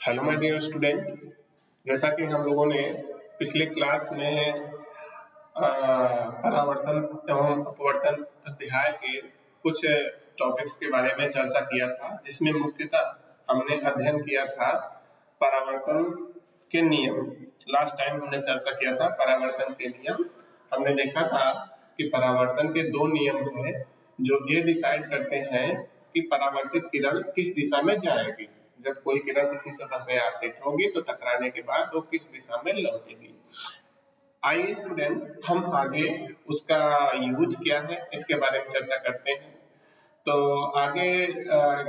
Hello my dear student. जैसा कि हम लोगों ने पिछले क्लास में परावर्तन एवं अपवर्तन अध्याय के कुछ टॉपिक्स के बारे में चर्चा किया था, जिसमें मुख्यतः हमने अध्ययन किया था परावर्तन के नियम। लास्ट टाइम हमने चर्चा किया था परावर्तन के नियम। हमने देखा था कि परावर्तन के दो नियम हैं जो ये डिसाइड करते हैं कि परावर्तित किरण किस दिशा में जाएगी। जब कोई किरण किसी सतह पे आपतित होगी तो टकराने के बाद वो किस दिशा में लौटेगी। आइए स्टूडेंट, हम आगे उसका यूज क्या है इसके बारे में चर्चा करते हैं। तो आगे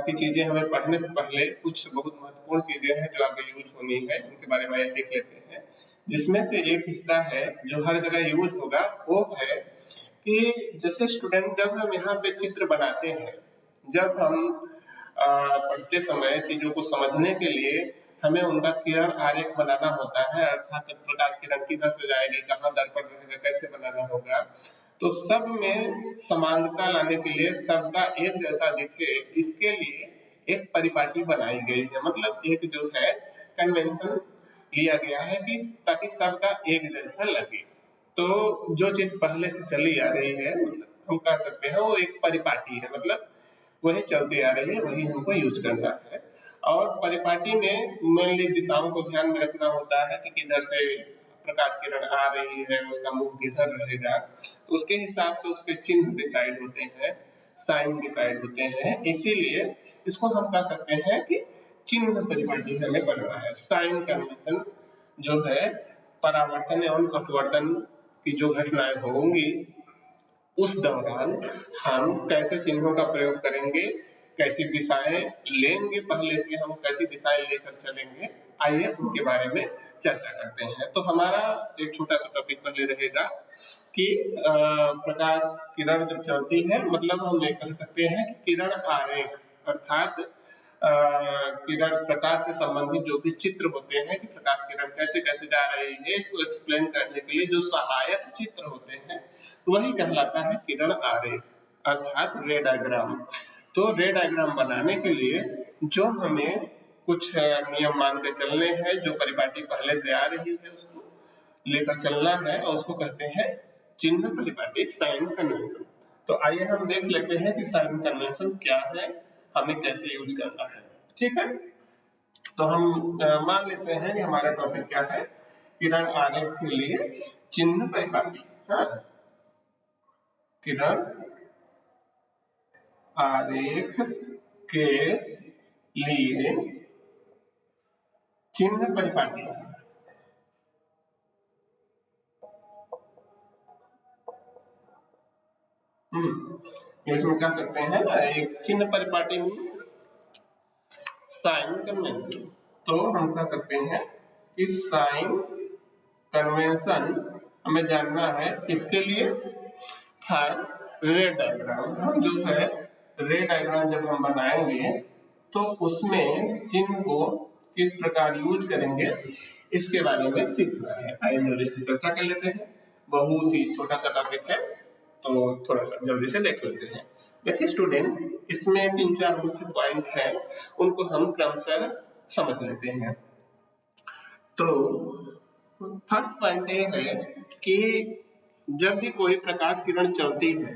की चीजें हमें पढ़ने से पहले कुछ बहुत महत्वपूर्ण चीजें हैं जो आगे यूज होनी है, उनके बारे में सीख लेते हैं। जिसमें से एक हिस्सा है जो हर जगह यूज होगा, वो है कि जैसे स्टूडेंट जब हम यहाँ पे चित्र बनाते हैं, जब हम पढ़ते समय चीजों को समझने के लिए हमें उनका किरण आरेख बनाना होता है, अर्थात प्रकाश किरण किधर से जाएगी, कहाँ दर्पण रहेगा, कैसे बनाना होगा। तो सब में समानता लाने के लिए सबका एक जैसा दिखे, इसके लिए एक परिपाटी बनाई गई है। मतलब एक जो है कन्वेंशन लिया गया है कि ताकि सबका एक जैसा लगे। तो जो चीज पहले से चली आ रही है, मतलब हम कह सकते हैं वो एक परिपाटी है, मतलब वही चलती आ रही है, वही हमको यूज करना है। और परिपाटी में मेनली दिशाओं को ध्यान में रखना होता है कि किधर से प्रकाश किरण आ रही है, उसका मुंह किधर रहेगा, तो उसके हिसाब से उसके चिन्ह डिसाइड होते हैं, साइन डिसाइड होते हैं। इसीलिए इसको हम कह सकते हैं कि चिन्ह परिपाटी हमें बनना है। साइन कन्वेंशन जो है परावर्तन एवं अपवर्तन की जो घटनाएं होंगी उस दौरान हम कैसे चिन्हों का प्रयोग करेंगे, कैसी दिशाएं लेंगे, पहले से हम कैसी दिशाएं लेकर चलेंगे, आइए उनके बारे में चर्चा करते हैं। तो हमारा एक छोटा सा टॉपिक पहले रहेगा कि प्रकाश किरण जब चलती है, मतलब हम ये कह सकते हैं कि किरण आरेख, अर्थात किरण प्रकाश से संबंधित जो भी चित्र होते हैं कि प्रकाश किरण कैसे कैसे जा रही है, इसको एक्सप्लेन करने के लिए जो सहायक चित्र होते हैं वही कहलाता है किरण आरेख, अर्थात रे डायग्राम। तो रे डायग्राम बनाने के लिए जो हमें कुछ नियम मान के चलने हैं, जो परिपाटी पहले से आ रही है उसको लेकर चलना है, और उसको कहते हैं चिन्ह परिपाटी, साइन कन्वेंशन। तो आइए हम देख लेते हैं कि साइन कन्वेंशन क्या है, हमें कैसे यूज करना है। ठीक है, तो हम मान लेते हैं कि हमारा टॉपिक क्या है, किरण आरेख के लिए चिन्ह परिपाटी। हाँ, किरण आरेख के लिए चिन्ह परिपाटी। इसमें कह सकते हैं एक चिन्ह परिपाटी मीन्स साइन कन्वेंशन। तो हम कह सकते हैं कि साइन कन्वेंशन हमें जानना है किसके लिए, हर रे डायग्राम। हम जो है रे डायग्राम जब हम बनाएंगे तो उसमें चिन्ह को किस प्रकार यूज करेंगे इसके बारे में सीखना है। आइए जल्दी से चर्चा कर लेते हैं, बहुत ही छोटा सा टॉपिक है तो थोड़ा सा जल्दी से देख लेते हैं। देखिए स्टूडेंट, इसमें तीन चार मुख्य पॉइंट हैं, उनको हम क्रमशः समझ लेते हैं। तो फर्स्ट पॉइंट ये है कि जब भी कोई प्रकाश किरण चलती है,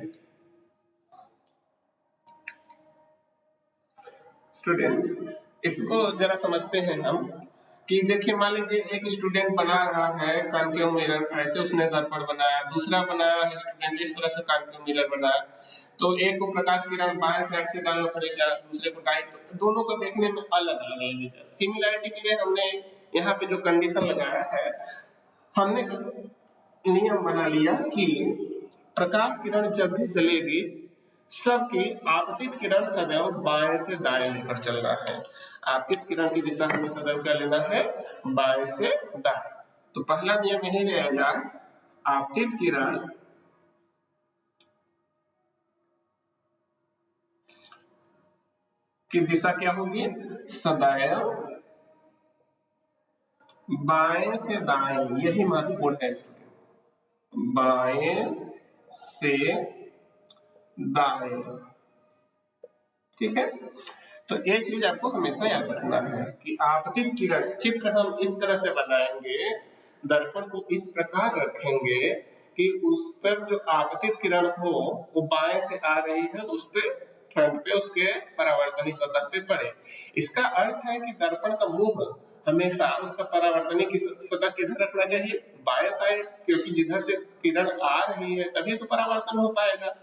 स्टूडेंट इसको जरा समझते हैं हम कि देखिए मान लीजिए एक स्टूडेंट बना रहा है कॉन्केव मिरर, ऐसे उसने दर्पण बनाया, दूसरा बनाया है स्टूडेंट इस तरह से कॉन्केव मिरर बनाया। तो एक को प्रकाश किरण बाएं साइड से डालना पड़ेगा, दूसरे को दाएं, तो दोनों को देखने में अलग अलग लगेगा। सिमिलैरिटी के लिए हमने यहाँ पे जो कंडीशन लगाया है, हमने नियम बना लिया कि प्रकाश किरण जब भी चलेगी सबकी आपतित किरण सदैव बाएं से दाएं लेकर चलना है। आपतित किरण की दिशा हमें सदैव क्या लेना है, बाएं से दाएं। तो पहला नियम यही रहेगा, आपतित किरण की दिशा क्या होगी, सदैव बाएं से दाएं। यही महत्वपूर्ण है स्टूडेंट, बाएं से दाएं। ठीक है, तो ये चीज आपको हमेशा याद रखना है कि आपतित किरण चित्र हम इस तरह से बनाएंगे, दर्पण को इस प्रकार रखेंगे कि उस पर जो आपतित किरण हो वो बाएं से आ रही है तो उस पे फ्रंट पे उसके परावर्तनी सतह पे पड़े। इसका अर्थ है कि दर्पण का मुंह हमेशा उसका परावर्तनी की सतह किधर रखना चाहिए, बाएं साइड, क्योंकि जिधर से किरण आ रही है तभी तो परावर्तन हो पाएगा।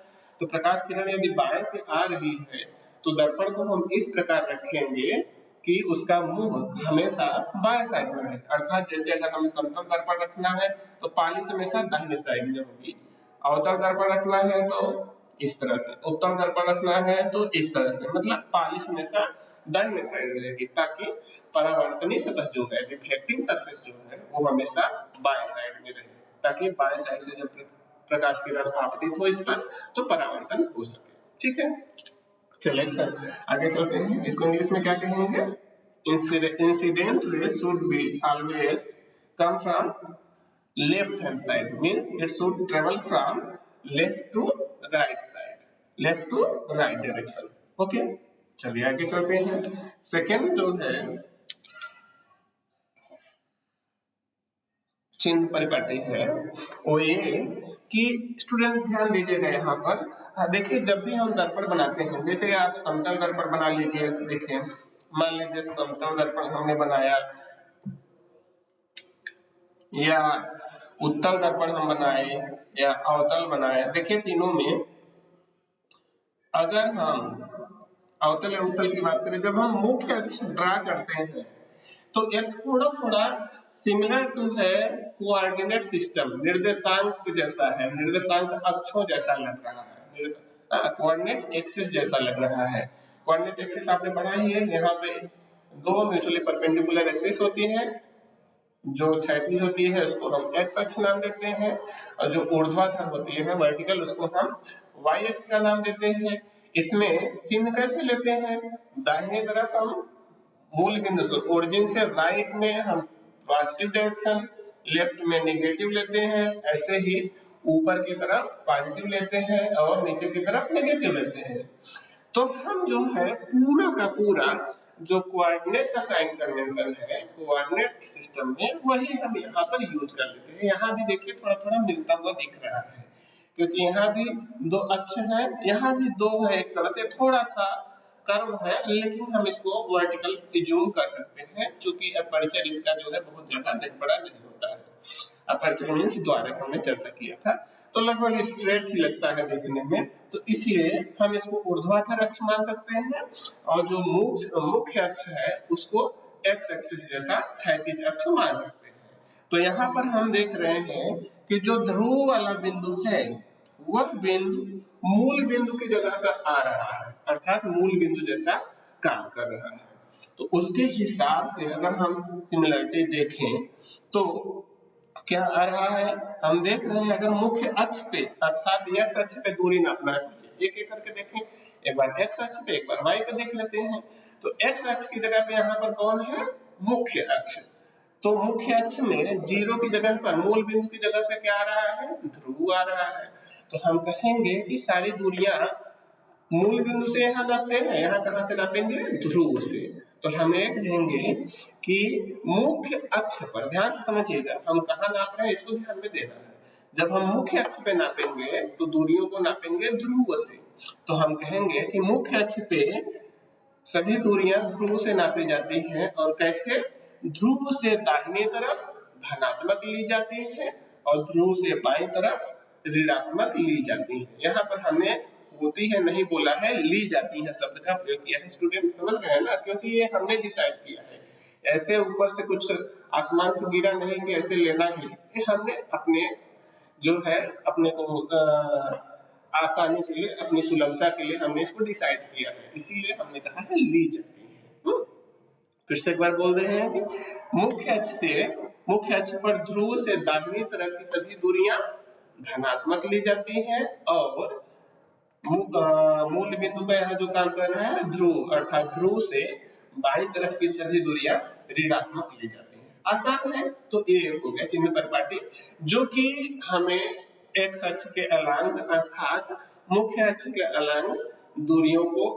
तो प्रकाश किरण यदि बाएं से आ रही है तो दर्पण को हम इस प्रकार रखेंगे कि उसका मुंह हमेशा बाएं साइड में रहे, अर्थात जैसे अगर हमें समतल दर्पण रखना है तो पालिश हमेशा दाहिने साइड में होगी, अवतल दर्पण रखना है तो इस तरह से, उत्तल दर्पण रखना है तो इस तरह से, मतलब पालिश हमेशा दाहिने साइड रहेगी ताकि परावर्तनी सतह जो है, रिफ्लेक्टिंग सरफेस जो है वो हमेशा बाएं साइड में रहे, ताकि बाएं साइड से जब प्रकाश किरण आपतित हो इस पर तो परावर्तन हो सके। ठीक है, चलिए सर आगे चलते हैं। इसको इंग्लिश में क्या कहेंगे, incident rays should be always come from left hand side, means it should travel from left to right side, left to right direction. Okay, चलिए आगे चलते हैं। सेकेंड जो है चिन्ह परिपाटी है वो ये कि स्टूडेंट ध्यान दीजिएगा यहाँ पर, देखिए जब भी हम दर्पण बनाते हैं, जैसे आप समतल दर्पण बना लीजिए, देखिए मान लीजिए समतल दर्पण हमने बनाया या उत्तल दर्पण हम बनाए या अवतल बनाए, देखिए तीनों में अगर हम अवतल या उत्तल की बात करें, जब हम मुख्य अक्ष ड्रा करते हैं तो ये थोड़ा थोड़ा सिमिलर टू है कोऑर्डिनेट सिस्टम, निर्देशांक जैसा है, निर्देशांक अक्षों जैसा लग रहा है, कोऑर्डिनेट एक्सिस जैसा लग रहा है। कोऑर्डिनेट एक्सिस आपने पढ़ा ही है, यहाँ पे दो म्यूचुअली परपेंडिकुलर एक्सिस होती है, जो क्षैतिज होती है उसको हम एक्स अक्ष नाम देते हैं और जो ऊर्ध्वाधर होती है वर्टिकल उसको हम वाई अक्ष का नाम देते हैं। इसमें चिन्ह कैसे लेते हैं, दाहिने तरफ हम मूल बिंदु से ओरिजिन से राइट में हम पॉजिटिव डायरेक्शन, लेफ्ट में नेगेटिव लेते हैं, ऐसे ही ऊपर की तरफ पॉजिटिव लेते हैं और नीचे की तरफ नेगेटिव लेते हैं। तो हम जो है पूरा का पूरा जो कोऑर्डिनेट का साइन कन्वेंशन है कोऑर्डिनेट सिस्टम में वही हम यहाँ पर यूज कर लेते हैं। यहाँ भी देखिए थोड़ा थोड़ा मिलता हुआ दिख रहा है, क्योंकि यहाँ भी दो अक्ष है, यहाँ भी दो है, एक तरह से थोड़ा सा कर्व है, लेकिन हम इसको वर्टिकल जूम कर सकते हैं क्योंकि अपर्चर इसका जो है बहुत ज्यादा नहीं बड़ा नहीं होता है। अपर्चर मींस द्वारक हमने चर्चा किया था, तो लगभग स्ट्रेट ही लगता है देखने में, तो इसलिए हम इसको ऊर्ध्वाधर अक्ष मान सकते हैं और जो मुख्य अक्ष है उसको एक्स एक्सिस जैसा क्षैतिज अक्ष मान सकते हैं। तो यहाँ पर हम देख रहे हैं कि जो ध्रुव वाला बिंदु है वह बिंदु मूल बिंदु की जगह पर आ रहा है, अर्थात मूल बिंदु जैसा काम कर रहा है। तो उसके हिसाब से अगर हम सिमिलरिटी देखें तो क्या आ रहा है, हम देख रहे हैं अगर मुख्य अक्ष पे अर्थात एक्स अक्ष पे दूरी नापना है, एक एक करके देखें, एक बार एक्स अक्ष पे एक बार वाई पे देख लेते हैं। तो एक्स अक्ष की जगह पे यहाँ पर कौन है, मुख्य अक्ष, तो मुख्य अक्ष में जीरो की जगह पर मूल बिंदु की जगह पे क्या आ रहा है, ध्रुव आ रहा है। तो हम कहेंगे कि सारी दूरियां मूल बिंदु से यहाँ नापते हैं, यहाँ कहाँ से नापेंगे, ध्रुव से। तो हम ये कहेंगे कि मुख्य अक्ष पर, ध्यान से समझिएगा हम कहाँ नाप रहे हैं इसको ध्यान में देना है, जब हम मुख्य अक्ष पे नापेंगे तो दूरियों को नापेंगे ध्रुव से। तो हम कहेंगे कि मुख्य अक्ष पे सभी दूरियां ध्रुव से नापी जाती हैं, और कैसे, ध्रुव से दाहिने तरफ धनात्मक ली जाती है और ध्रुव से बाईं तरफ ऋणात्मक ली जाती है। यहाँ पर हमने होती है नहीं बोला है, ली जाती है शब्द का प्रयोग किया है, स्टूडेंट समझ गए हैं ना, क्योंकि ये हमने डिसाइड किया है, ऐसे ऊपर से कुछ आसमान से गिरा नहीं कि ऐसे लेना ही, ये हमने अपने जो है अपने को आसानी के लिए, अपनी सुलभता के लिए हमने इसको डिसाइड किया है, इसीलिए हमने कहा है ली जाती है। फिर से एक बार बोल रहे हैं कि मुख्य अक्ष पर ध्रुव से दाहिनी तरफ की सभी दूरियां धनात्मक ली जाती हैं और मूल बिंदु का यहाँ जो काम कर रहा है ध्रुव, अर्थात ध्रुव से बाईं तरफ की सभी दूरियां ऋणात्मक ली जाती हैं। आसान है, तो ये हो गया चिन्ह परिपाटी, जो कि हमें एक्स अक्ष के अलांग अर्थात मुख्य अक्ष के अलांग दूरियों को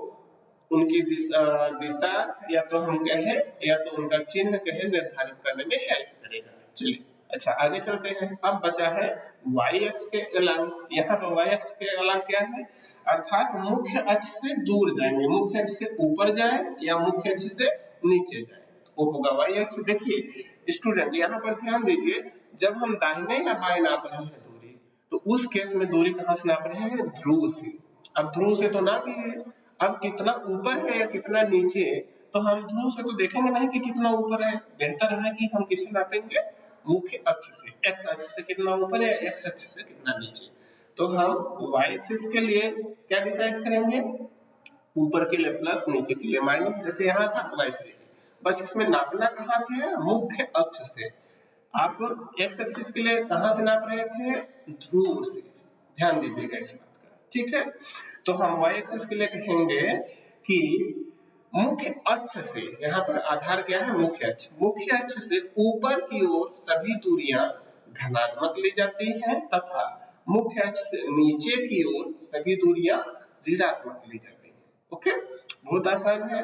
उनकी दिशा या तो हम कहें या तो उनका चिन्ह कहें निर्धारित करने में हेल्प करेगा। चलिए अच्छा आगे चलते हैं। अब बचा है y अक्ष के अलांग। यहाँ पर y अक्ष के अलांग क्या है, अर्थात मुख्य अक्ष से दूर जाएंगे, मुख्य अक्ष से ऊपर जाए या मुख्य अक्ष से नीचे जाए, वो होगा y अक्ष। देखिए स्टूडेंट यहाँ पर ध्यान दीजिए, जब हम दाहिने या बाएं नाप रहे हैं दूरी, तो उस केस में दूरी कहाँ से नाप रहे हैं, ध्रुव से। अब ध्रुव से तो नाप लिए, अब कितना ऊपर है या कितना नीचे, तो हम ध्रुव से तो देखेंगे नहीं कि कितना ऊपर है, बेहतर है कि हम किससे नापेंगे, मुख्य अक्ष से। x अक्ष से कितना ऊपर है, x अक्ष से कितना नीचे। तो हम y एक्सिस के लिए क्या डिसाइड करेंगे, ऊपर के लिए प्लस, नीचे के लिए माइनस, जैसे यहाँ था वैसे ही। बस इसमें नापना कहाँ से है, मुख्य अक्ष से। आप x एक्सिस के लिए कहाँ से नाप रहे थे, ध्रुव से। ध्यान दीजिएगा इस बात का, ठीक है। तो हम y एक्सिस के लिए कहेंगे कि मुख्य अक्ष से, यहाँ पर आधार क्या है, मुख्य अक्ष, मुख्य अक्ष से ऊपर की ओर सभी दूरियां धनात्मक ली जाती हैं तथा मुख्य अक्ष से नीचे की ओर सभी दूरियां ऋणात्मक ली जाती हैं। ओके, बहुत आसान है।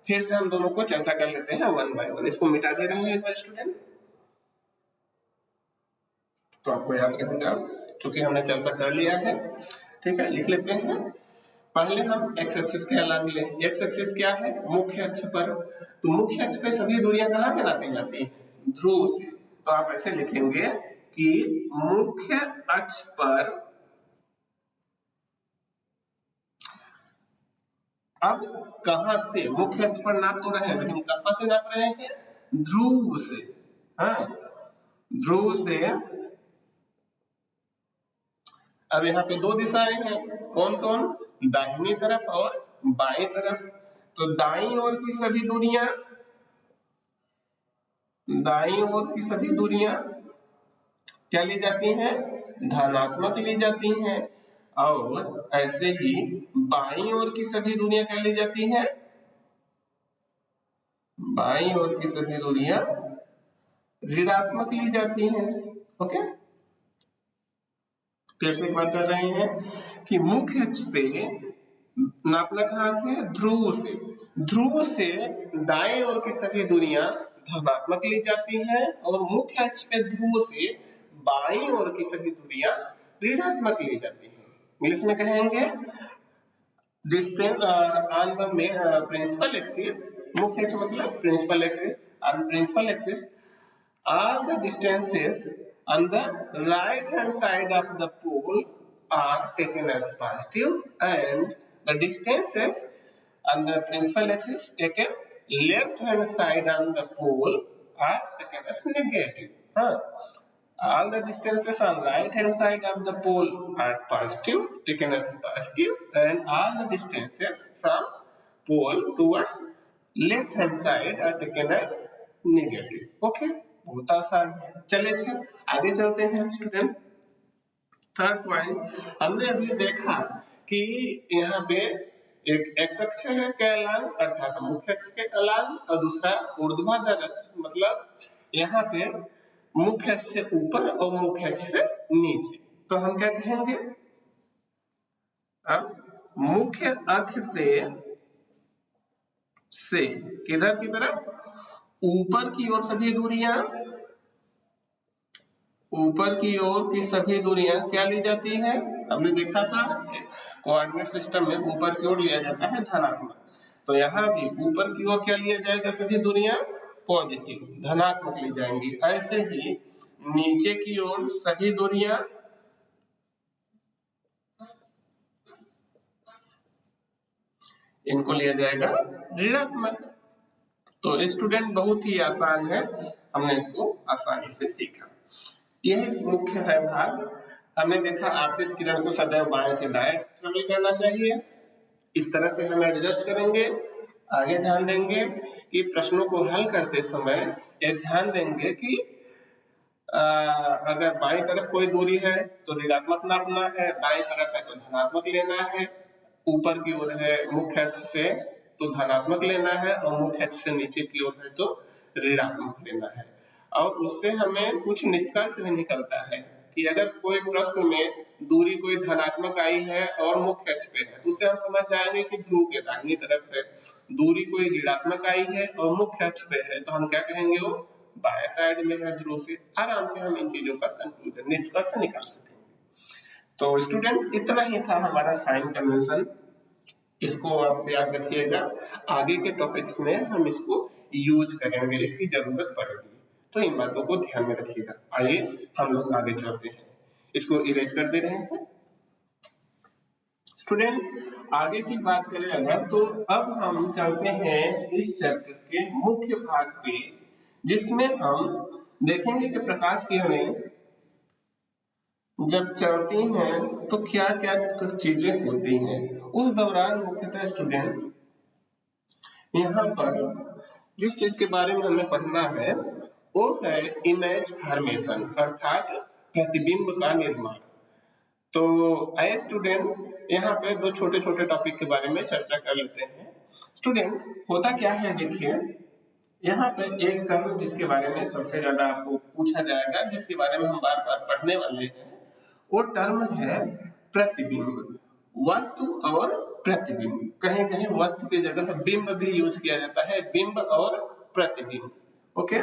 फिर से हम दोनों को चर्चा कर लेते हैं वन बाय वन। इसको मिटा दे रहे हैं स्टूडेंट, तो आपको याद रहेगा चूंकि हमने चर्चा कर लिया है। ठीक है, लिख लेते हैं। पहले हम x एक्सिस के अलग लें। x एक्सिस क्या है, मुख्य अक्ष पर। तो मुख्य अक्ष पे सभी दूरियां कहां से नापी जाती है, ध्रुव से। तो आप ऐसे लिखेंगे कि मुख्य अक्ष पर, अब कहां से, मुख्य अक्ष पर नाप तो रहे हैं लेकिन कहां से नाप रहे हैं, ध्रुव से। हाँ, ध्रुव से। अब यहाँ पे दो दिशाएं हैं, कौन कौन, दाहिनी तरफ और बाएं तरफ। तो दाईं ओर की सभी दूरियां, दाईं ओर की सभी दूरियां क्या ली जाती हैं, धनात्मक ली जाती हैं। और ऐसे ही बाईं ओर की सभी दूरियां क्या ली जाती हैं, बाईं ओर की सभी दूरियां ऋणात्मक ली जाती हैं। ओके, फिर से एक बात कर रहे हैं कि मुख्य अक्ष पे नापना कहां से, ध्रुव से। ध्रुव से दाएं ओर की सभी दूरियां धनात्मक ली जाती हैं और मुख्य अक्ष पे ध्रुव से बाईं ओर की सभी दूरियां ऋणात्मक ली जाती हैं। इंग्लिश में कहेंगे distance on the principal axis, मुख्य अक्ष मतलब principal axis, on principal axis all the distances on the right hand side of the pole are taken as positive and the distances on the principal axis taken left hand side on the pole are taken as negative. All the distances on right hand side of the pole are positive, taken as positive, and all the distances from pole towards left hand side are taken as negative. Okay, बहुत आसान है। चलिए आगे चलते हैं student. Third point, हमने अभी देखा कि यहाँ पे एक x अक्ष के अलांग अर्थात मुख्य अक्ष के अलांग और दूसरा ऊर्ध्वाधर अक्ष, मतलब यहाँ पे मुख्य अक्ष से ऊपर और मुख्य अक्ष से नीचे। तो हम क्या कहेंगे, अब मुख्य अक्ष से किधर की तरफ, ऊपर की ओर सभी दूरियां, ऊपर की ओर की सभी दूरियां क्या ली जाती है, हमने देखा था कोऑर्डिनेट सिस्टम में ऊपर की ओर लिया जाता है धनात्मक। तो यहाँ भी ऊपर की ओर क्या लिया जाएगा, सभी दूरियां पॉजिटिव धनात्मक ली जाएंगी। ऐसे ही नीचे की ओर सभी दूरियां इनको लिया जाएगा ऋणात्मक। तो स्टूडेंट बहुत ही आसान है, हमने इसको आसानी से सीखा। यह मुख्य है भाग। हमने देखा आपतित किरण को सदैव बाएं से दाएं ट्रेवल करना चाहिए, इस तरह से हम एडजस्ट करेंगे। आगे ध्यान देंगे कि प्रश्नों को हल करते समय ये ध्यान देंगे कि अगर बाएं तरफ कोई दूरी है तो ऋणात्मक नापना है, दाएं तरफ है तो धनात्मक लेना है, ऊपर की ओर है मुख्य अक्ष से तो धनात्मक लेना है और मुख्य अक्ष से नीचे की ओर है तो ऋणात्मक लेना है। और उससे हमें कुछ निष्कर्ष भी निकलता है कि अगर कोई प्रश्न में दूरी कोई धनात्मक आई है और मुख्य अक्ष पे है तो उससे हम समझ जाएंगे कि ध्रुव के दाहिनी तरफ है। दूरी कोई ऋणात्मक आई है और मुख्य अक्ष पे है तो हम क्या कहेंगे, वो बाएं साइड में है ध्रुव से। आराम से हम इन चीजों का कंक्लूजन निष्कर्ष निकाल सकेंगे। तो स्टूडेंट इतना ही था हमारा साइन कन्वेंशन, इसको आप याद रखिएगा, आगे के टॉपिक्स में हम इसको यूज करेंगे, इसकी जरूरत पड़ेगी, तो इन बातों को ध्यान में रखिएगा। आइए हम लोग आगे चलते हैं, इसको इरेज कर दे रहे हैं। स्टूडेंट आगे की बात करें अगर, तो अब हम चलते हैं इस चैप्टर के मुख्य भाग पे, जिसमें हम देखेंगे कि प्रकाश किरणें जब चलती हैं तो क्या क्या चीजें होती हैं। उस दौरान मुख्यतः स्टूडेंट यहाँ पर जिस चीज के बारे में हमें पढ़ना है वो है इमेज फॉर्मेशन, अर्थात प्रतिबिंब का निर्माण। तो आइए स्टूडेंट यहाँ पे दो छोटे छोटे टॉपिक के बारे में चर्चा कर लेते हैं। स्टूडेंट होता क्या है, देखिए यहाँ पे एक टर्म जिसके बारे में सबसे ज्यादा आपको पूछा जाएगा, जिसके बारे में हम बार बार पढ़ने वाले हैं, वो टर्म है प्रतिबिंब। वस्तु और प्रतिबिंब, कहीं कहीं वस्तु की जगह बिंब भी यूज किया जाता है, बिंब और प्रतिबिंब। ओके,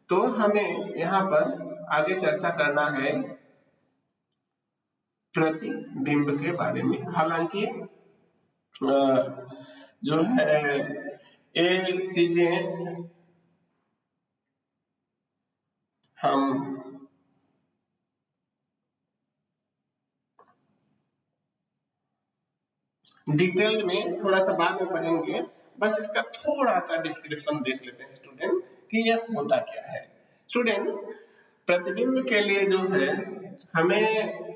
तो हमें यहाँ पर आगे चर्चा करना है प्रतिबिंब के बारे में। हालांकि जो है ये चीजें हम डिटेल में थोड़ा सा बाद में पढ़ेंगे, बस इसका थोड़ा सा डिस्क्रिप्शन देख लेते हैं स्टूडेंट कि यह होता क्या है। स्टूडेंट प्रतिबिंब के लिए जो है हमें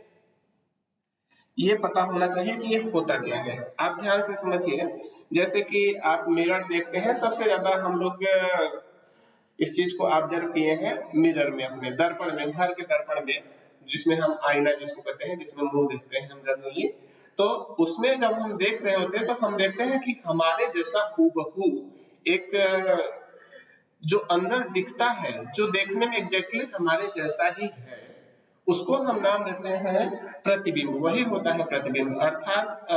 ये पता होना चाहिए कि ये होता क्या है। आप ध्यान से समझिए, जैसे कि आप मिरर देखते हैं, सबसे ज्यादा हम लोग इस चीज को ऑब्जर्व किए हैं मिरर में, अपने दर्पण में, घर के दर्पण में, जिसमें हम आईना जिसको कहते हैं, जिसमें मुंह देखते हैं हम जनरली। तो उसमें जब हम देख रहे होते हैं तो हम देखते हैं कि हमारे जैसा हूबहू एक जो अंदर दिखता है, जो देखने में एग्जैक्टली हमारे जैसा ही है, उसको हम नाम देते हैं प्रतिबिंब। वही होता है प्रतिबिंब, अर्थात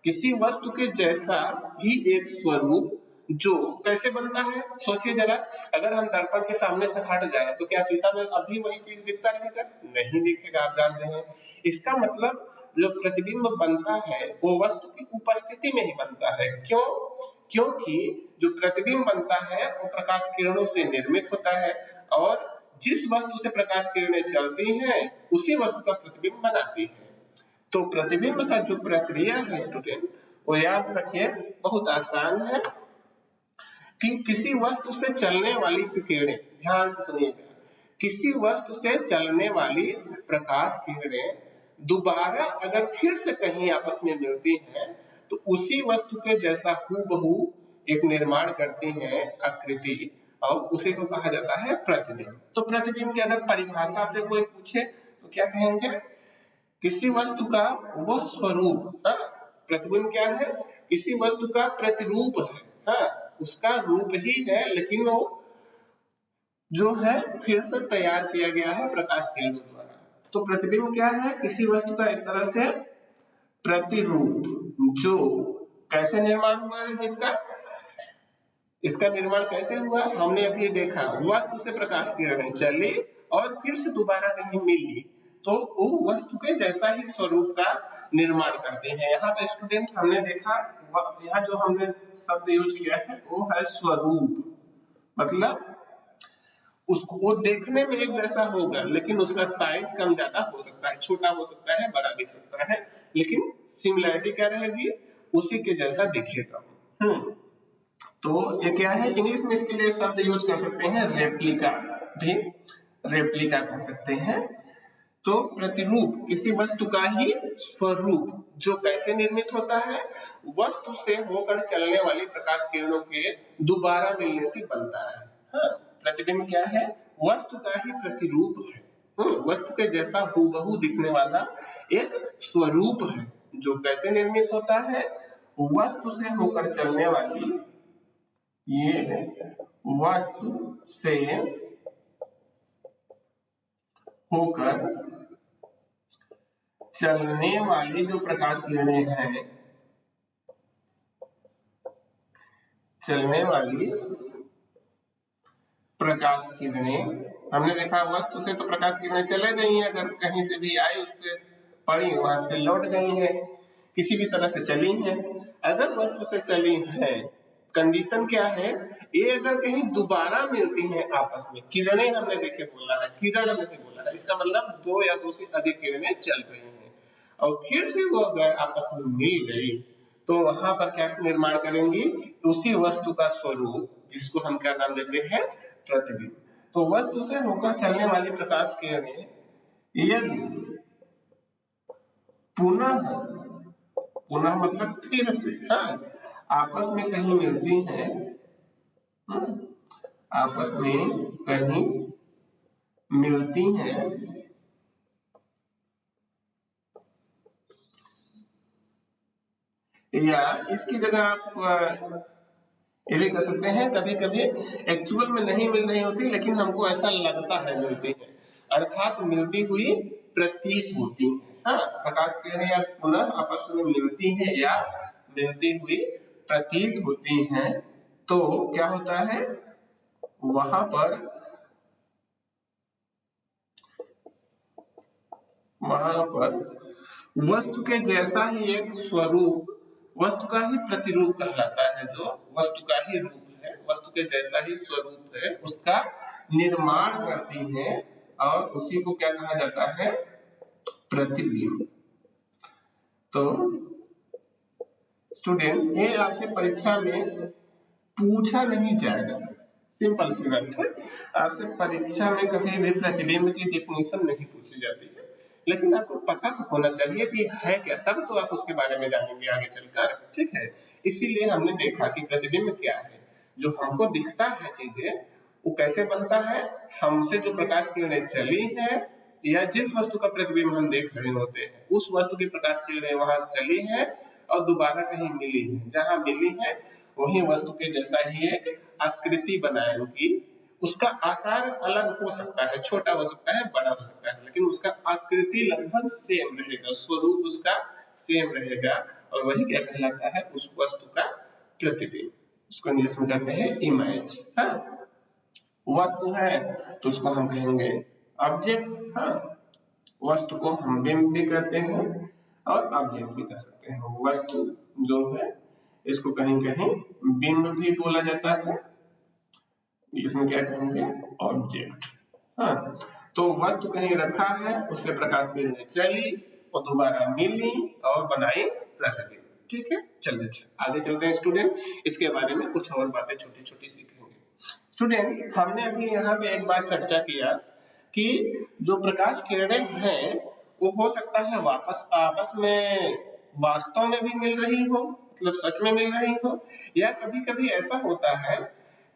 किसी वस्तु के जैसा ही एक स्वरूप जो कैसे बनता है। सोचिए जरा, अगर हम दर्पण के सामने से हट जाए तो क्या शीशा में अभी वही चीज दिखता रहेगा? नहीं दिखेगा, आप जान रहे हैं। इसका मतलब जो प्रतिबिंब बनता है वो वस्तु की उपस्थिति में ही बनता है। क्यों? क्योंकि जो प्रतिबिंब बनता है वो प्रकाश किरणों से निर्मित होता है, और जिस वस्तु से प्रकाश किरणें चलती हैं उसी वस्तु का प्रतिबिंब बनाती है। तो प्रतिबिंब का जो प्रक्रिया है स्टूडेंट, वो याद रखिए बहुत आसान है कि किसी वस्तु से चलने वाली किरणें, ध्यान से सुनिएगा, किसी वस्तु से चलने वाली प्रकाश किरणें दोबारा अगर फिर से कहीं आपस में मिलती हैं तो उसी वस्तु के जैसा हूबहू एक निर्माण करती हैं आकृति, और उसी को कहा जाता है प्रतिबिंब। तो प्रतिबिंब की अगर परिभाषा से कोई पूछे तो क्या कहेंगे? किसी वस्तु का वह स्वरूप, प्रतिबिंब क्या है? किसी वस्तु का प्रतिरूप है, उसका रूप ही है, लेकिन वो जो है फिर से तैयार किया गया है प्रकाश किरणों द्वारा। तो प्रतिबिंब क्या है? किसी वस्तु का एक तरह से प्रतिरूप, जो कैसे निर्माण हुआ है, जिसका इसका निर्माण कैसे हुआ हमने अभी देखा, वस्तु से प्रकाश किरणें चली और फिर से दोबारा कहीं मिली तो वो वस्तु के जैसा ही स्वरूप का निर्माण करते हैं। यहाँ पे स्टूडेंट हमने देखा, यहाँ जो हमने शब्द यूज किया है वो है स्वरूप, मतलब उसको वो देखने में एक जैसा होगा लेकिन उसका साइज कम ज्यादा हो सकता है, छोटा हो सकता है, बड़ा दिख सकता है, लेकिन सिमिलरिटी क्या रहेगी? उसी के जैसा दिखेगा। तो ये क्या है? इंग्लिश में इसके लिए शब्द यूज कर सकते हैं रेप्लिका, भी रेप्लिका कह सकते हैं। तो प्रतिरूप किसी वस्तु का ही स्वरूप जो कैसे निर्मित होता है? वस्तु से होकर चलने वाली प्रकाश किरणों के दोबारा मिलने से बनता है। प्रतिबिंब क्या है? वस्तु का ही प्रतिरूप है, वस्तु के जैसा हूबहू दिखने वाला एक स्वरूप है जो कैसे निर्मित होता है? वस्तु से होकर चलने वाली, ये वस्तु से होकर चलने वाली जो प्रकाश किरणें हैं, चलने वाली प्रकाश किरणें, हमने देखा वस्तु से तो प्रकाश किरणें चले गई हैं, अगर कहीं से भी आई उस पे पड़ी वहां से लौट गई हैं, किसी भी तरह से चली हैं। अगर वस्तु से चली है, कंडीशन क्या है, ये अगर कहीं दोबारा मिलती हैं आपस में, किरणें हमने देखे बोला है, किरण नहीं बोला है, इसका मतलब दो या दो से अधिक किरणें चल रही हैं और फिर से वो अगर आपस में मिल गई तो वहां पर क्या निर्माण करेंगी, उसी वस्तु का स्वरूप, जिसको हम क्या नाम देते हैं, प्रतिबिंब। तो वस्तु से होकर चलने वाली प्रकाश किरणें यदि पुनः, पुनः मतलब फिर से, हाँ, आपस में कहीं मिलती हैं, आपस में कहीं मिलती हैं, या इसकी जगह आप ये भी कर सकते हैं, कभी कभी एक्चुअल में नहीं मिल रही होती लेकिन हमको ऐसा लगता है मिलती है, अर्थात मिलती हुई प्रतीत होती है। हाँ, प्रकाश किरणें या पुनः आपस में मिलती हैं या मिलती हुई प्रतीत होती हैं, तो क्या होता है, वहां पर वस्तु के जैसा ही एक स्वरूप, वस्तु का ही प्रतिरूप कहलाता है, जो वस्तु का ही रूप है, वस्तु के जैसा ही स्वरूप है, उसका निर्माण करती है और उसी को क्या कहा जाता है, प्रतिबिंब। तो स्टूडेंट, ये आपसे परीक्षा में पूछा नहीं जाएगा, सिंपल सी बात है, आपसे परीक्षा में कभी भी प्रतिबिंब की डेफिनेशन नहीं पूछी जाती है, लेकिन आपको पता तो होना चाहिए कि है क्या, तब तो आप उसके बारे में जानेंगे आगे चलकर, ठीक है। इसीलिए हमने देखा कि प्रतिबिंब क्या है, जो हमको दिखता है चीजें, वो कैसे बनता है, हमसे जो प्रकाश किरणें चली है या जिस वस्तु का प्रतिबिंब हम देख रहे होते हैं, उस वस्तु की प्रकाश किरणें वहां से चली है और दोबारा कहीं मिली है, जहां मिली है वही वस्तु के जैसा ही एक आकृति बनाएंगी, उसका आकार अलग हो सकता है, छोटा हो सकता है, बड़ा हो सकता है, लेकिन उसका आकृति लगभग सेम रहेगा, स्वरूप उसका सेम रहेगा, और वही क्या कहलाता है, उस वस्तु का प्रतिबिंब, उसको इंग्लिश में कहते हैं इमेज। हाँ, वस्तु है तो उसको हम कहेंगे ऑब्जेक्ट। हाँ, वस्तु को हम बिंब भी कहते हैं और ऑब्जेक्ट भी कह सकते हैं। वस्तु जो है इसको कहीं कहीं बिंब भी बोला जाता है, इसमें क्या कहेंगे, ऑब्जेक्ट। हाँ, तो वस्तु कहीं रखा है, उससे प्रकाश किरणें चली और दोबारा मिली और बनाई प्रतिबिंब। ठीक है, चलिए आगे चलते हैं स्टूडेंट, इसके बारे में कुछ और बातें छोटी छोटी सीखेंगे। स्टूडेंट, हमने अभी यहाँ पे एक बात चर्चा किया कि जो प्रकाश किरणें हैं वो हो सकता है वापस आपस में वास्तव में भी मिल रही हो, मतलब सच में मिल रही हो, या कभी कभी ऐसा होता है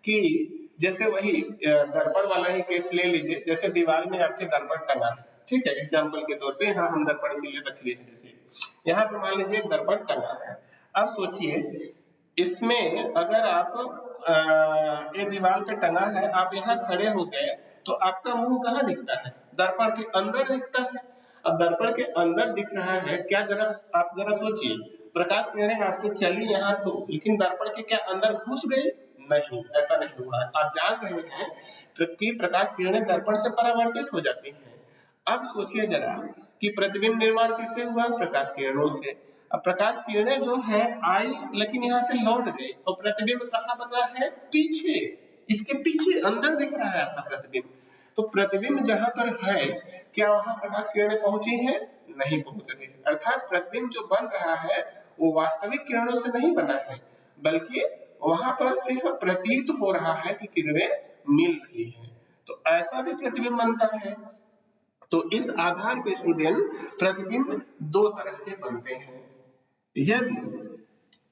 कि जैसे वही दर्पण वाला ही केस ले लीजिए, जैसे दीवार में आपके दर्पण टंगा है, ठीक है, एग्जाम्पल के तौर पे यहाँ हम दर्पण इसीलिए रख लिए, जैसे यहाँ पे मान लीजिए दर्पण टंगा है। अब सोचिए इसमें अगर आप ये दीवार पे टंगा है, आप यहाँ खड़े हो गए तो आपका मुंह कहाँ दिखता है, दर्पण के अंदर दिखता है। अब दर्पण के अंदर दिख रहा है, क्या जरा आप जरा सोचिए, प्रकाश किरणें आपसे चली यहाँ तो, लेकिन दर्पण के क्या अंदर घुस गई, नहीं, ऐसा नहीं हुआ है। आप जान रहे हैं कि प्रकाश किरणें दर्पण से परावर्तित हो जाती हैं। अब सोचिए जरा कि प्रतिबिंब निर्माण किससे हुआ, प्रकाश किरणों से। अब प्रकाश किरणें जो है आई लेकिन यहाँ से लौट गई और प्रतिबिंब कहाँ बना है, पीछे, इसके पीछे अंदर दिख रहा है आपका प्रतिबिंब। तो प्रतिबिंब जहां पर है, क्या वहां प्रकाश किरणें पहुंची हैं, नहीं पहुंच रही, अर्थात प्रतिबिंब जो बन रहा है वो वास्तविक किरणों से नहीं बना है, बल्कि वहां पर सिर्फ प्रतीत हो रहा है कि किरणें मिल रही हैं। तो ऐसा भी प्रतिबिंब बनता है। तो इस आधार पे स्टूडेंट प्रतिबिंब दो तरह के बनते हैं। यदि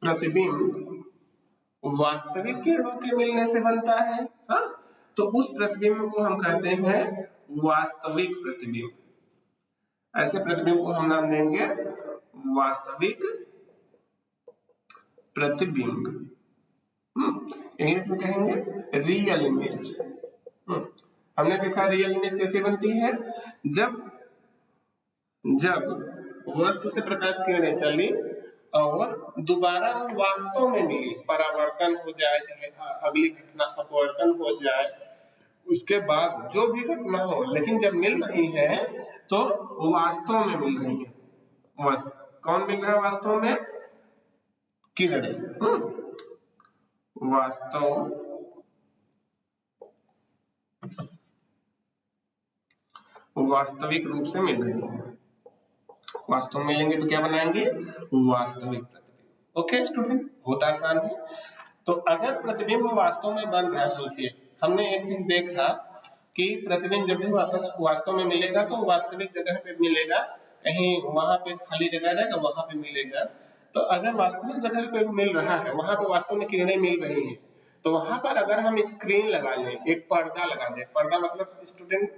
प्रतिबिंब वास्तविक किरणों के मिलने से बनता है, हाँ, तो उस प्रतिबिंब को हम कहते हैं वास्तविक प्रतिबिंब। ऐसे प्रतिबिंब को हम नाम देंगे वास्तविक प्रतिबिंब। इंग्लिश में कहेंगे रियल इमेज। हमने देखा रियल इमेज कैसे बनती है, जब वस्तु से प्रकाश किरणें चली और दोबारा वास्तव में मिली, परावर्तन हो जाए चाहे अगली घटना अपवर्तन हो जाए, उसके बाद जो भी घटना हो, लेकिन जब मिल रही है तो वास्तव में मिल रही है। कौन मिल रहा है वास्तव में? किरणें वास्तविक रूप से मिल रही है। वास्तव में मिलेंगे तो क्या बनाएंगे? वास्तविक प्रतिबिंब। ओके स्टूडेंट, बहुत आसान है। तो अगर प्रतिबिंब वास्तव में बन रहा है, सोचिए हमने एक चीज देखा कि प्रतिबिंब जब भी वापस वास्तव में मिलेगा तो वास्तविक जगह पे मिलेगा, कहीं वहां पे खाली जगह रहेगा वहां पे मिलेगा। तो अगर वास्तविक जगह पे मिल रहा है, वहां पे वास्तव में किरणें मिल रही है, तो वहां पर अगर हम स्क्रीन लगा लें, एक पर्दा लगा दें, पर्दा मतलब स्टूडेंट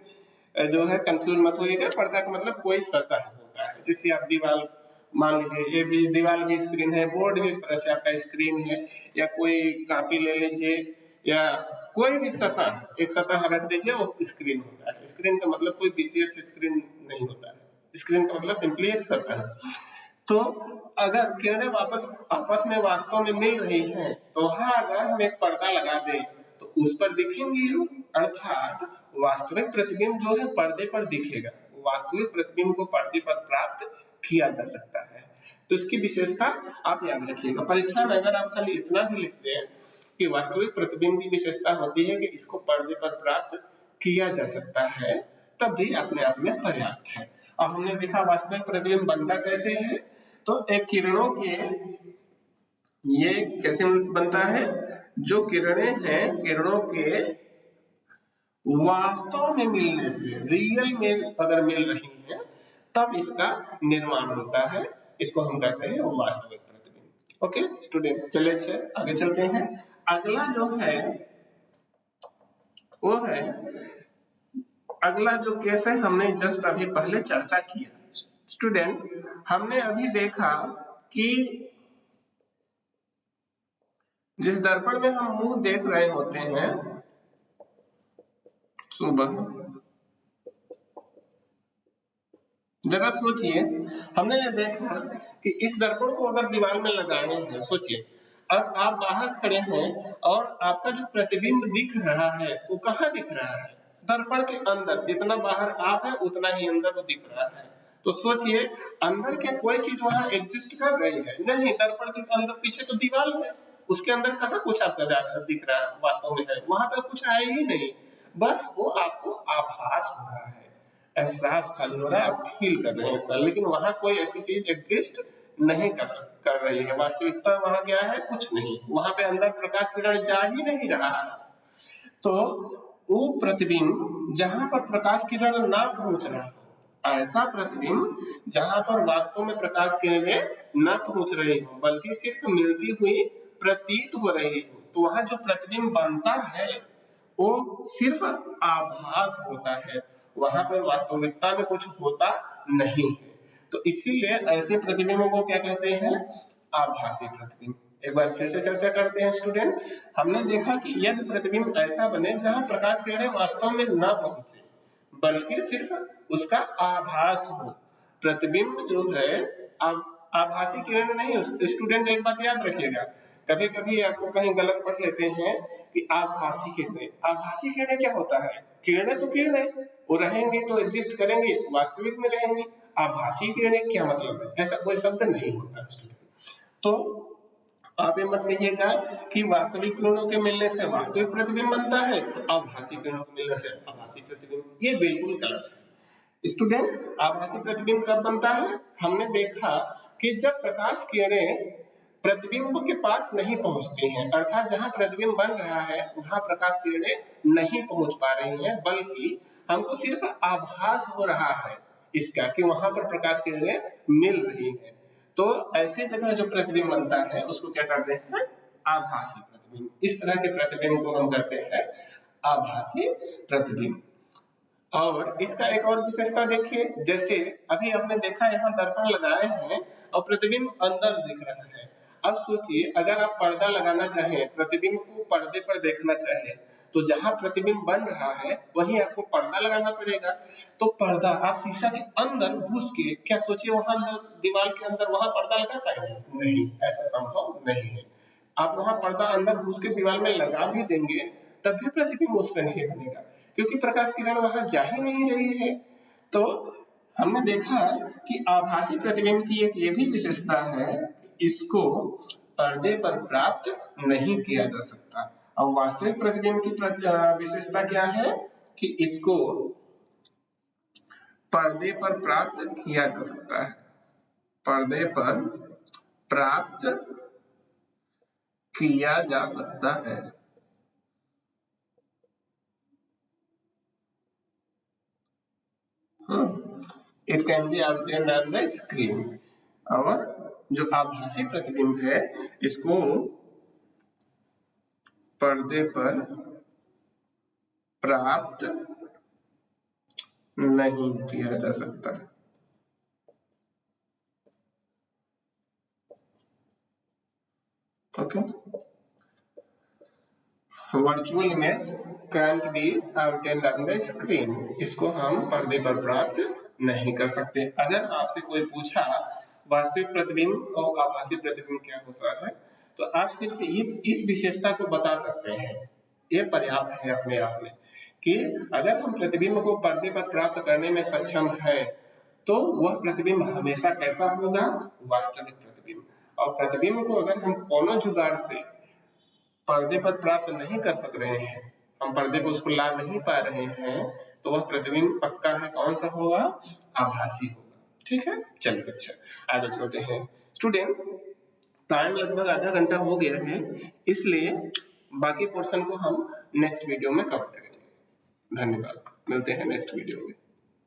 जो है कंफ्यूज मत होइएगा, पर्दा का मतलब कोई सतह होता है, जैसे आप दीवार मान लीजिए, ये भी दीवार भी स्क्रीन है, बोर्ड भी एक तरह से आपका स्क्रीन है, या कोई कॉपी ले लीजिए, या कोई भी सतह एक सतह रख दीजिए, वो स्क्रीन होता है। स्क्रीन का मतलब कोई विशेष स्क्रीन नहीं होता है, स्क्रीन का मतलब सिंपली एक सतह। तो अगर किरणें वापस आपस में वास्तव में मिल रही हैं, तो वहां अगर हम एक पर्दा लगा दें तो उस पर दिखेंगी, अर्थात वास्तविक प्रतिबिंब जो है पर्दे पर दिखेगा। वास्तविक प्रतिबिंब को पर्दे पर प्राप्त किया जा सकता है। तो इसकी विशेषता आप याद रखिएगा। परीक्षा में अगर आप खाली इतना भी लिखते हैं कि वास्तविक प्रतिबिंब की विशेषता होती है कि इसको पर्दे पर प्राप्त किया जा सकता है, तब भी अपने आप में पर्याप्त है। और हमने देखा वास्तविक प्रतिबिंब बनता कैसे है, तो एक किरणों के ये कैसे बनता है, जो किरणें हैं किरणों के वास्तव में मिलने से, रियल में अगर मिल रही है तब इसका निर्माण होता है, इसको हम कहते हैं वास्तविक प्रतिबिंब। ओके स्टूडेंट, चलिए आगे चलते हैं। अगला जो है वो है, अगला जो केस है हमने जस्ट अभी पहले चर्चा किया। स्टूडेंट, हमने अभी देखा कि जिस दर्पण में हम मुंह देख रहे होते हैं सुबह, जरा सोचिए, हमने ये देखा कि इस दर्पण को अगर दीवार में लगाए हैं, सोचिए अब आप बाहर खड़े हैं और आपका जो प्रतिबिंब दिख रहा है वो कहाँ दिख रहा है? दर्पण के अंदर। जितना बाहर आप है उतना ही अंदर वो दिख रहा है। तो सोचिए अंदर के कोई चीज वहां एग्जिस्ट कर रही है? नहीं, दर्पण के अंदर पीछे तो दीवार है, उसके अंदर कहाँ कुछ आपका दिख रहा है, वास्तव में है वहां पर कुछ है ही नहीं, बस वो आपको आभास हो रहा है, एहसास खाली हो रहा है, आप फील कर रहे हैं सर, लेकिन वहां कोई ऐसी चीज एग्जिस्ट नहीं कर रही है। वास्तविकता वहां क्या है? कुछ नहीं, वहां पे अंदर प्रकाश किरण जा ही नहीं रहा है। तो वो प्रतिबिंब जहां पर प्रकाश किरण ना पहुंच रहा हो, ऐसा प्रतिबिंब जहां पर वास्तव में प्रकाश किरणें न पहुंच रही हो बल्कि सिर्फ मिलती हुई प्रतीत हो रही हो, तो वहां जो प्रतिबिंब बनता है वो सिर्फ आभास होता है, वहां पर वास्तविकता में कुछ होता नहीं है। तो इसीलिए ऐसे प्रतिबिंबों को क्या कहते हैं? आभासी प्रतिबिंब। एक बार फिर से चर्चा करते हैं स्टूडेंट। हमने देखा कि यदि प्रतिबिंब ऐसा बने जहां प्रकाश किरणें वास्तव में न पहुंचे बल्कि सिर्फ उसका आभास हो, प्रतिबिंब जो है आभासी किरण नहीं। स्टूडेंट एक बात याद रखिएगा, कभी कभी आपको कहीं गलत पढ़ लेते हैं कि आभासी किरणें। आभासी किरणें क्या होता है? किरणें तो किरणें, वो रहेंगी तो एग्जिस्ट करेंगी, वास्तविक में रहेंगी। आभासी किरणें क्या मतलब है? ऐसा कोई शब्द नहीं होता स्टूडेंट। तो आप ये मत कहिएगा कि वास्तविक किरणों के मिलने से वास्तविक प्रतिबिंब बनता है, आभासी किरणों के मिलने से आभासी प्रतिबिंब, ये बिल्कुल गलत है। स्टूडेंट, आभासी प्रतिबिंब कब बनता है? हमने देखा कि जब प्रकाश किरणें प्रतिबिंब के पास नहीं पहुंचती हैं, अर्थात जहां प्रतिबिंब बन रहा है वहां प्रकाश किरणें नहीं पहुंच पा रही हैं, बल्कि हमको सिर्फ आभास हो रहा है इसका कि वहां पर प्रकाश किरणें मिल रही हैं। तो ऐसी जगह जो प्रतिबिंब बनता है उसको क्या कहते हैं? आभासी प्रतिबिंब। इस तरह के प्रतिबिंब को हम कहते हैं आभासी प्रतिबिंब। और इसका एक और विशेषता देखिए, जैसे अभी आपने देखा यहाँ दर्पण लगाए हैं और प्रतिबिंब अंदर दिख रहा है। अब सोचिए अगर आप पर्दा लगाना चाहें, प्रतिबिंब को पर्दे पर देखना चाहें, तो जहां प्रतिबिंब बन रहा है वहीं आपको पर्दा लगाना पड़ेगा। तो पर्दा आप शीशा के अंदर घुस के क्या सोचिए वहां दीवार के अंदर वहां पर्दा लगा पाएंगे? नहीं, ऐसा संभव नहीं है। आप वहां पर्दा अंदर घुस के दीवार में लगा भी देंगे तब भी प्रतिबिंब उस पर नहीं बनेगा, क्योंकि प्रकाश किरण वहां जा ही नहीं रही है। तो हमने देखा कि आभासी प्रतिबिंब की एक ये भी विशेषता है, इसको पर्दे पर प्राप्त नहीं किया जा सकता। और वास्तविक प्रतिबिंब की विशेषता क्या है कि इसको पर्दे पर प्राप्त किया जा सकता है, पर्दे पर प्राप्त किया जा सकता है। It can be obtained on the screen। और जो आभासी प्रतिबिंब है इसको पर्दे पर प्राप्त नहीं किया जा सकता। Okay, virtual image can be obtained on the screen, इसको हम पर्दे पर प्राप्त नहीं कर सकते। अगर आपसे कोई पूछा वास्तविक प्रतिबिंब और आभासी प्रतिबिंब क्या होता है, तो आप सिर्फ इस विशेषता को बता सकते हैं, ये पर्याप्त है अपने आप में, कि अगर हम प्रतिबिंब को पर्दे पर प्राप्त करने में सक्षम है तो वह प्रतिबिंब हमेशा कैसा होगा? वास्तविक प्रतिबिंब। और प्रतिबिंब को अगर हम कोनो जुगाड़ से पर्दे पर प्राप्त नहीं कर सक रहे हैं, हम पर्दे पर उसको ला नहीं पा रहे हैं, तो वह प्रतिबिंब पक्का है कौन सा होगा? आभासी होगा। ठीक है, चलिए अच्छा आगे चलते हैं। स्टूडेंट, टाइम लगभग आधा घंटा हो गया है, इसलिए बाकी पोर्शन को हम नेक्स्ट वीडियो में कवर करेंगे। धन्यवाद, मिलते हैं नेक्स्ट वीडियो में।